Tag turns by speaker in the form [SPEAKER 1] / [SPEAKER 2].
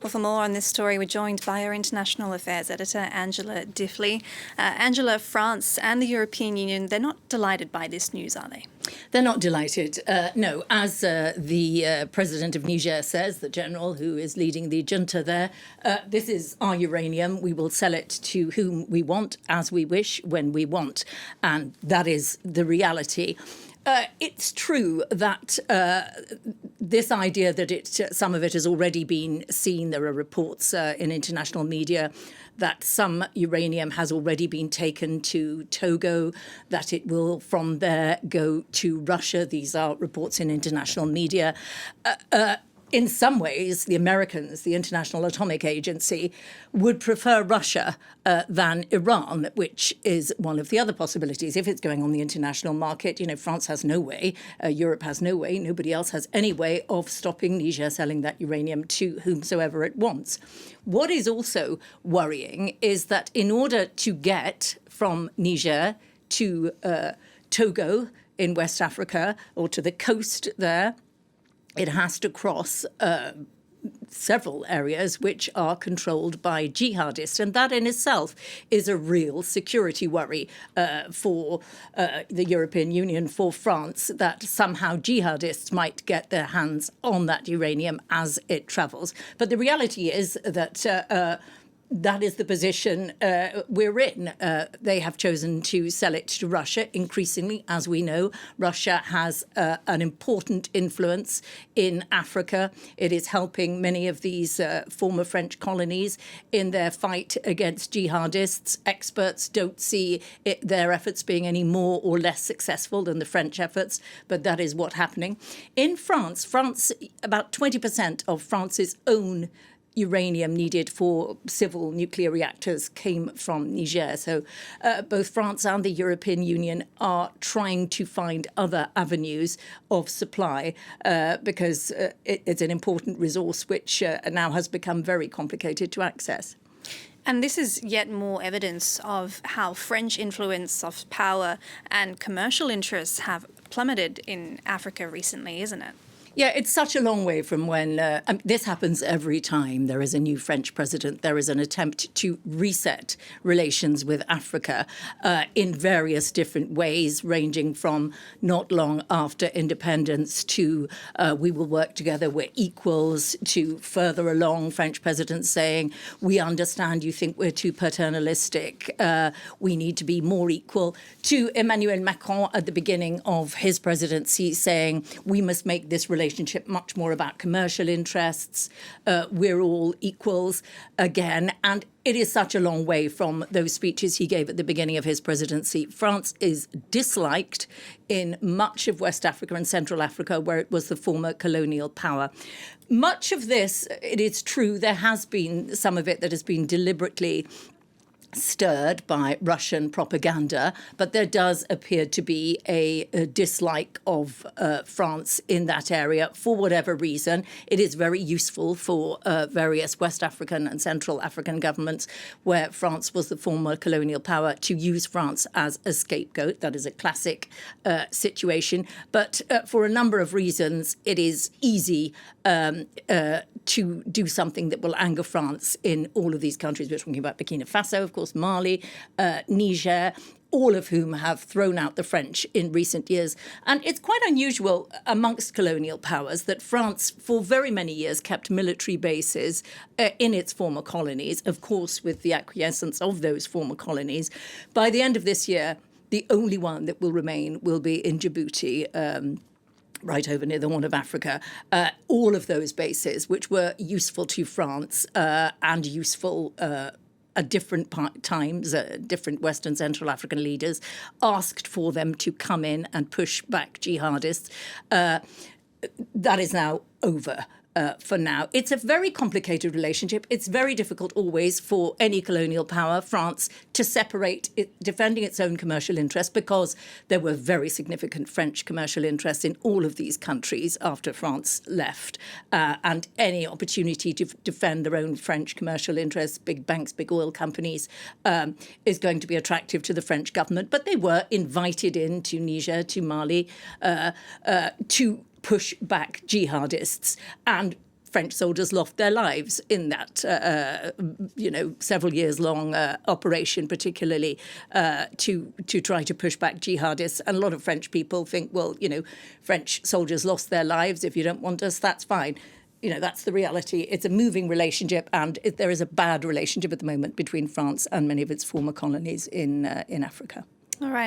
[SPEAKER 1] Well, for more on this story, we're joined by our International Affairs Editor, Angela Diffley. Angela, France and the European Union, they're not delighted by this news, are they?
[SPEAKER 2] They're not delighted, no. As the president of Niger says, the general who is leading the junta there, this is our uranium. We will sell it to whom we want, as we wish, when we want. And that is the reality. It's true that this idea that some of it has already been seen, there are reports in international media that some uranium has already been taken to Togo, that it will from there go to Russia. These are reports in international media. In some ways, the Americans, the International Atomic Agency, would prefer Russia than Iran, which is one of the other possibilities. If it's going on the international market, France has no way, Europe has no way, nobody else has any way of stopping Niger selling that uranium to whomsoever it wants. What is also worrying is that in order to get from Niger to Togo in West Africa, or to the coast there, it has to cross several areas which are controlled by jihadists. And that in itself is a real security worry for the European Union, for France, that somehow jihadists might get their hands on that uranium as it travels. But the reality is that that is the position we're in. They have chosen to sell it to Russia. Increasingly, as we know, Russia has an important influence in Africa. It is helping many of these former French colonies in their fight against jihadists. Experts don't see their efforts being any more or less successful than the French efforts, but that is what's happening. In France, about 20% of France's own uranium needed for civil nuclear reactors came from Niger. So both France and the European Union are trying to find other avenues of supply because it's an important resource which now has become very complicated to access.
[SPEAKER 1] And this is yet more evidence of how French influence, soft power and commercial interests have plummeted in Africa recently, isn't it?
[SPEAKER 2] Yeah, it's such a long way from when this happens every time there is a new French president. There is an attempt to reset relations with Africa in various different ways, ranging from not long after independence to we will work together, we're equals, to further along French presidents saying, we understand you think we're too paternalistic, we need to be more equal, to Emmanuel Macron at the beginning of his presidency saying, we must make this relationship much more about commercial interests. We're all equals again. And it is such a long way from those speeches he gave at the beginning of his presidency. France is disliked in much of West Africa and Central Africa, where it was the former colonial power. Much of this, it is true, there has been some of it that has been deliberately stirred by Russian propaganda, but there does appear to be a dislike of France in that area for whatever reason. It is very useful for various West African and Central African governments where France was the former colonial power to use France as a scapegoat. That is a classic situation. But for a number of reasons, it is easy to do something that will anger France in all of these countries. We're talking about Burkina Faso, of course, Mali, Niger, all of whom have thrown out the French in recent years. And it's quite unusual amongst colonial powers that France, for very many years, kept military bases in its former colonies, of course, with the acquiescence of those former colonies. By the end of this year, the only one that will remain will be in Djibouti, right over near the Horn of Africa. All of those bases, which were useful to France and useful at different times, different West and Central African leaders asked for them to come in and push back jihadists. That is now over. For now. It's a very complicated relationship. It's very difficult always for any colonial power, France, to separate defending its own commercial interests, because there were very significant French commercial interests in all of these countries after France left. And any opportunity to defend their own French commercial interests, big banks, big oil companies, is going to be attractive to the French government. But they were invited into Niger, to Mali, to push back jihadists. And French soldiers lost their lives in that, several years long operation, particularly to try to push back jihadists. And a lot of French people think, well, French soldiers lost their lives. If you don't want us, that's fine. That's the reality. It's a moving relationship, and there is a bad relationship at the moment between France and many of its former colonies in Africa.
[SPEAKER 1] All right.